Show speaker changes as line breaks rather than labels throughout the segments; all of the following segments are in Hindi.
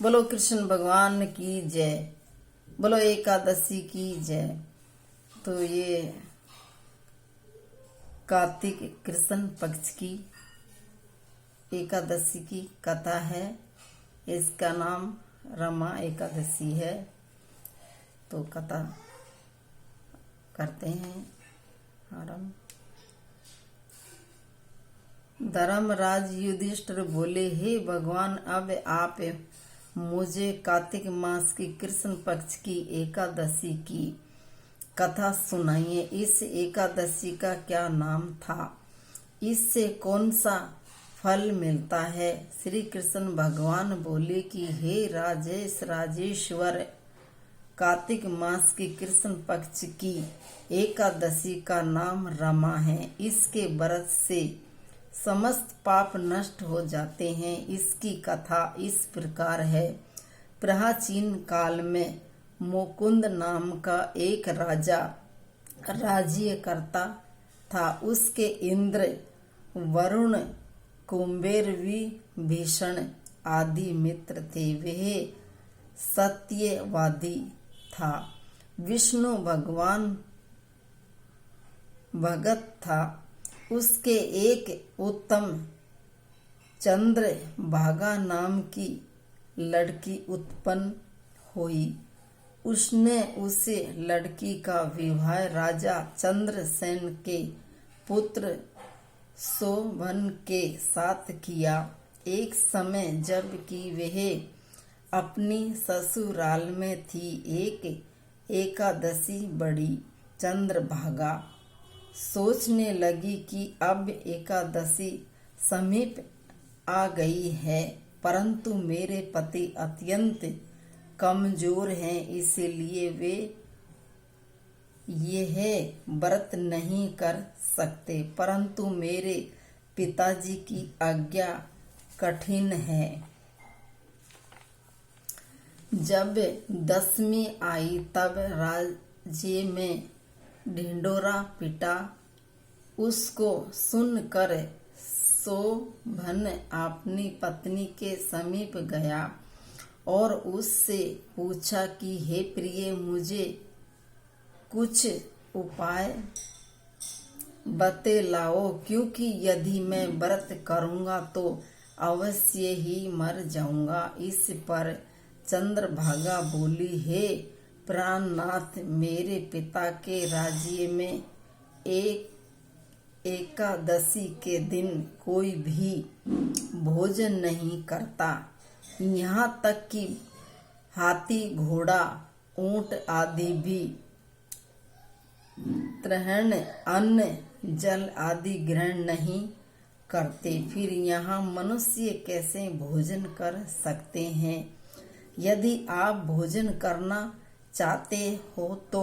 बोलो कृष्ण भगवान की जय, बोलो एकादशी की जय। तो ये कार्तिक कृष्ण पक्ष की एकादशी की कथा है। इसका नाम रमा एकादशी है। तो कथा करते हैं आरंभ। धर्मराज युधिष्ठिर बोले, हे भगवान, अब आप मुझे कार्तिक मास की कृष्ण पक्ष की एकादशी की कथा सुनाइए। इस एकादशी का क्या नाम था? इससे कौन सा फल मिलता है? श्री कृष्ण भगवान बोले कि हे राजेश्वर, कार्तिक मास की कृष्ण पक्ष की एकादशी का नाम रमा है। इसके व्रत से समस्त पाप नष्ट हो जाते हैं। इसकी कथा इस प्रकार है। प्राचीन काल में मुकुंद नाम का एक राजा राज्य करता था। उसके इंद्र, वरुण, कुंबेर, विभीषण आदि मित्र थे। वह सत्यवादी था, विष्णु भगवान भगत था। उसके एक उत्तम चंद्रभागा नाम की लड़की उत्पन्न हुई। उसने उसे लड़की का विवाह राजा चंद्रसेन के पुत्र शोभन के साथ किया। एक समय जबकि वह अपनी ससुराल में थी, एक एकादशी बड़ी चंद्रभागा सोचने लगी कि अब एकादशी समीप आ गई है, परंतु मेरे पति अत्यंत कमजोर हैं, इसलिए वे यह व्रत नहीं कर सकते। परंतु मेरे पिताजी की आज्ञा कठिन है। जब दशमी आई तब राज्य में ढिंढोरा पिटा। उसको सुनकर शोभन अपनी पत्नी के समीप गया और उससे पूछा कि हे प्रिय, मुझे कुछ उपाय बतलाओ, क्योंकि यदि मैं व्रत करूंगा तो अवश्य ही मर जाऊंगा। इस पर चंद्रभागा बोली, हे प्राणनाथ, मेरे पिता के राज्य में एकादशी के दिन कोई भी भोजन नहीं करता। यहाँ तक कि हाथी, घोड़ा, ऊंट आदि भी तृण, अन्न, जल आदि ग्रहण नहीं करते। फिर यहाँ मनुष्य कैसे भोजन कर सकते हैं? यदि आप भोजन करना चाहते हो तो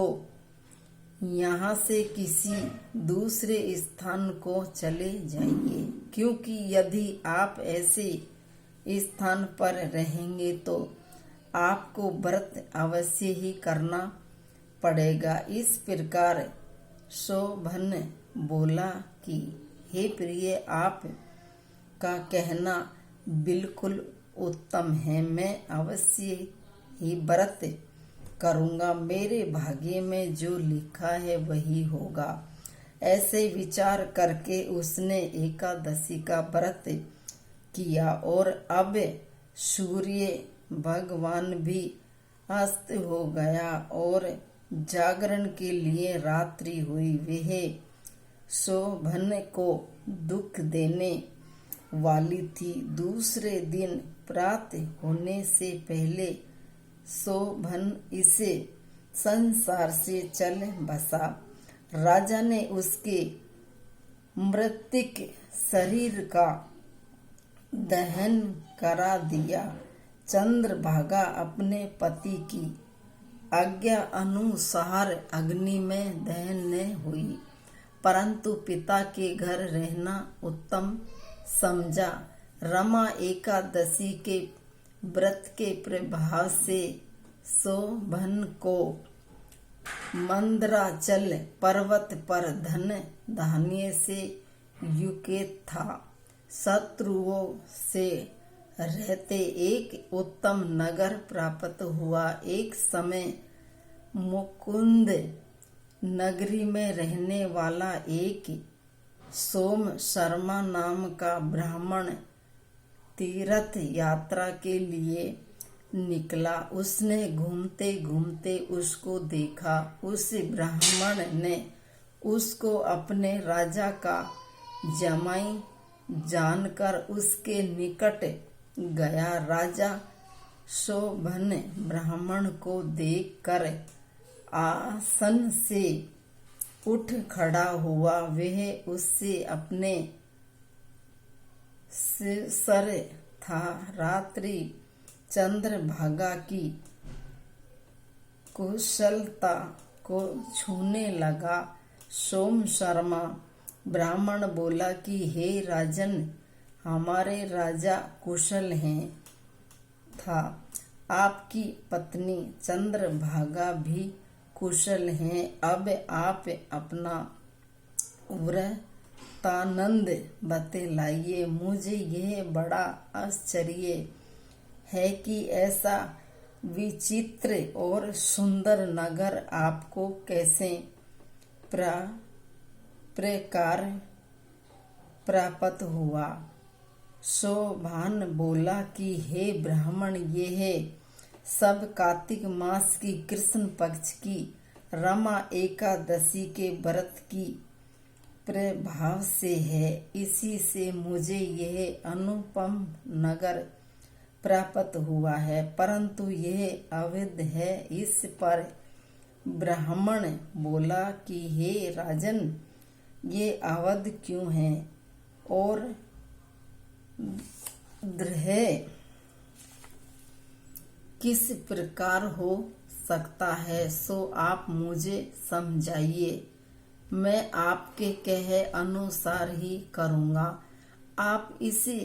यहाँ से किसी दूसरे स्थान को चले जाइए, क्योंकि यदि आप ऐसे स्थान पर रहेंगे तो आपको व्रत अवश्य ही करना पड़ेगा। इस प्रकार शोभन बोला कि हे प्रिय, आप का कहना बिल्कुल उत्तम है। मैं अवश्य ही व्रत करूंगा। मेरे भाग्य में जो लिखा है वही होगा। ऐसे विचार करके उसने एकादशी का व्रत किया और अब सूर्य भगवान भी अस्त हो गया और जागरण के लिए रात्रि हुई। वह शोभन को दुख देने वाली थी। दूसरे दिन प्रातः होने से पहले शोभन इसे संसार से चल बसा। राजा ने उसके मृतिक शरीर का दहन करा दिया। चंद्रभागा अपने पति की आज्ञा अनुसार अग्नि में दहन हुई, परंतु पिता के घर रहना उत्तम समझा। रमा एकादशी के व्रत के प्रभाव से शोभन को मंदराचल पर्वत पर धन धान्य से युक्त था। शत्रुओं से रहते एक उत्तम नगर प्राप्त हुआ। एक समय मुकुंद नगरी में रहने वाला एक सोम शर्मा नाम का ब्राह्मण तीर्थ यात्रा के लिए निकला। उसने घूमते घूमते उसको देखा। उस ब्राह्मण ने उसको अपने राजा का जमाई जानकर उसके निकट गया। राजा शोभन ब्राह्मण को देखकर आसन से उठ खड़ा हुआ। वह उससे अपने सर था रात्रि चंद्रभागा की कुशलता को छूने लगा। सोम शर्मा ब्राह्मण बोला कि हे राजन, हमारे राजा कुशल हैं था। आपकी पत्नी चंद्रभागा भी कुशल हैं। अब आप अपना वृत्तानंद बतलाइए। मुझे यह बड़ा आश्चर्य है कि ऐसा विचित्र और सुंदर नगर आपको कैसे प्रकार प्राप्त हुआ। शोभन बोला कि हे ब्राह्मण, यह सब कार्तिक मास की कृष्ण पक्ष की रमा एकादशी के व्रत की प्रभाव से है। इसी से मुझे यह अनुपम नगर प्राप्त हुआ है, परंतु यह अवैध है। इस पर ब्राह्मण बोला कि हे राजन, ये अवैध क्यों है और दृढ़ किस प्रकार हो सकता है, सो आप मुझे समझाइए। मैं आपके कहे अनुसार ही करूँगा। आप इसे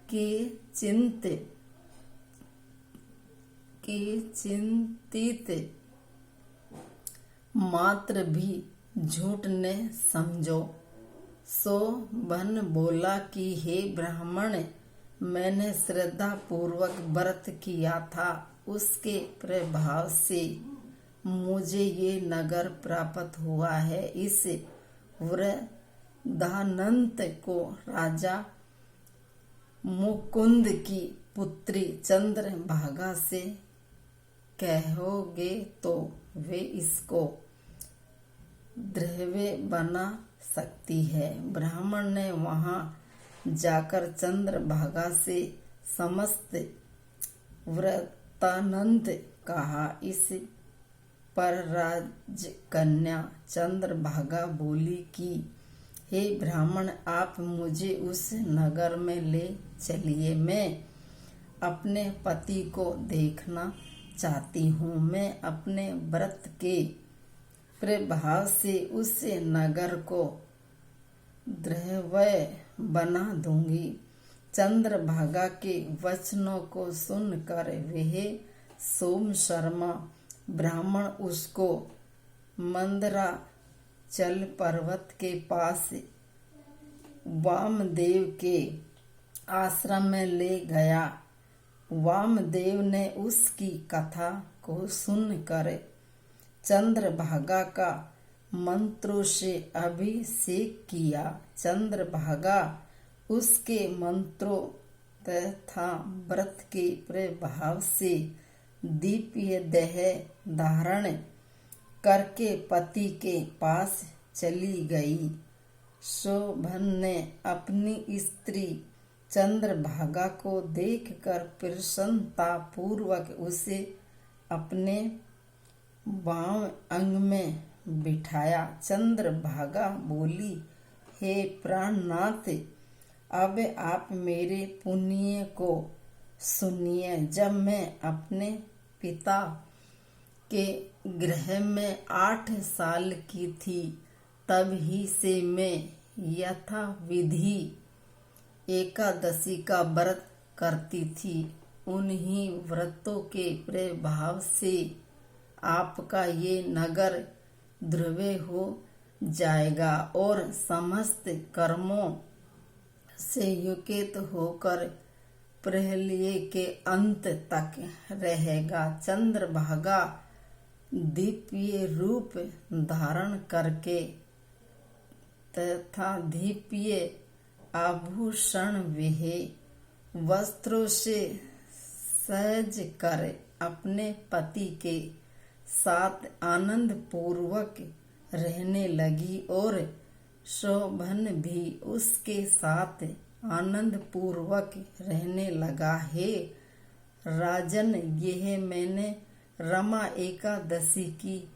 के चिंतित मात्र भी झूठ न समझो। शोभन बोला कि हे ब्राह्मण, मैंने श्रद्धा पूर्वक व्रत किया था। उसके प्रभाव से मुझे ये नगर प्राप्त हुआ है। इस वृद्धानंत को राजा मुकुंद की पुत्री चंद्रभागा से कहोगे तो वे इसको द्रव्य बना सकती है। ब्राह्मण ने वहां जाकर चंद्रभागा से समस्त वृत्तांत कहा। इस पर राजकन्या चंद्रभागा बोली कि हे ब्राह्मण, आप मुझे उस नगर में ले चलिए। मैं अपने पति को देखना चाहती हूँ। मैं अपने व्रत के प्रभाव से उस नगर को द्रव्य बना दूंगी। चंद्रभागा के वचनों को सुनकर वह सोम शर्मा ब्राह्मण उसको मंदराचल पर्वत के पास वामदेव के आश्रम में ले गया। वामदेव ने उसकी कथा को सुनकर चंद्रभागा का मंत्रों से अभिषेक किया। चंद्रभागा उसके मंत्रों तथा व्रत के प्रभाव से दिव्य देह धारण करके पति के पास चली गई। शोभन ने अपनी स्त्री चंद्रभागा को देखकर प्रसन्नता पूर्वक उसे अपने बाम अंग में बिठाया। चंद्रभागा बोली, हे प्राणनाथ, अब आप मेरे पुण्य को सुनिए। जब मैं अपने पिता के गृह में 8 साल की थी, तब ही से मैं यथा विधि एकादशी का व्रत करती थी। उन्हीं व्रतों के प्रभाव से आपका ये नगर ध्रुवे हो जाएगा और समस्त कर्मों से युक्त होकर प्रलय के अंत तक रहेगा। चंद्रभागा दीप्य रूप धारण करके तथा दीप्य आभूषण विहे वस्त्रों से सज कर अपने पति के साथ आनंद पूर्वक रहने लगी और शोभन भी उसके साथ आनंद पूर्वक रहने लगा। हे राजन, यह मैंने रमा एकादशी की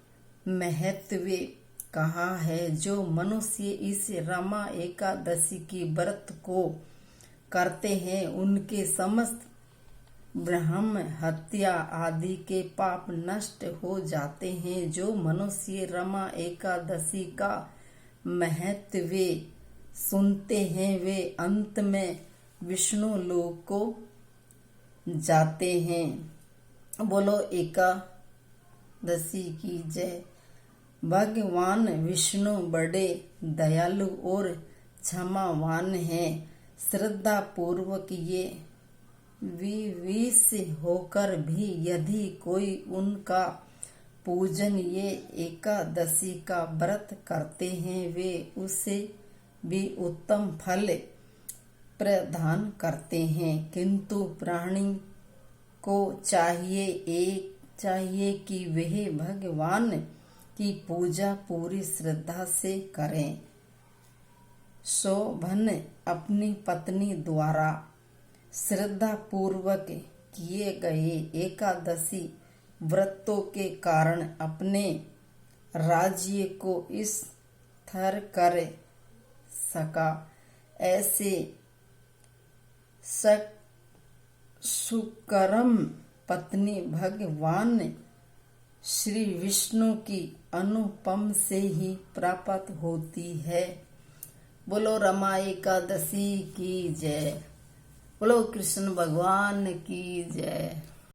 महत्व कहा है। जो मनुष्य इस रमा एकादशी की व्रत को करते हैं उनके समस्त ब्रह्म हत्या आदि के पाप नष्ट हो जाते हैं। जो मनुष्य रमा एकादशी का महत्व सुनते हैं वे अंत में विष्णु लोक को जाते हैं। बोलो एकादशी की जय। भगवान विष्णु बड़े दयालु और क्षमावान हैं। श्रद्धा पूर्वक ये विविश होकर भी यदि कोई उनका पूजन ये एकादशी का व्रत करते हैं वे उसे भी उत्तम फल प्रदान करते हैं। किंतु प्राणी को चाहिए कि वह भगवान की पूजा पूरी श्रद्धा से करें। शोभन अपनी पत्नी द्वारा श्रद्धा पूर्वक किए गए एकादशी व्रतों के कारण अपने राज्य को स्थिर कर सका। ऐसे सुकर्म पत्नी भगवान श्री विष्णु की अनुपम से ही प्राप्त होती है। बोलो रमा एकादशी की जय। बोलो कृष्ण भगवान की जय।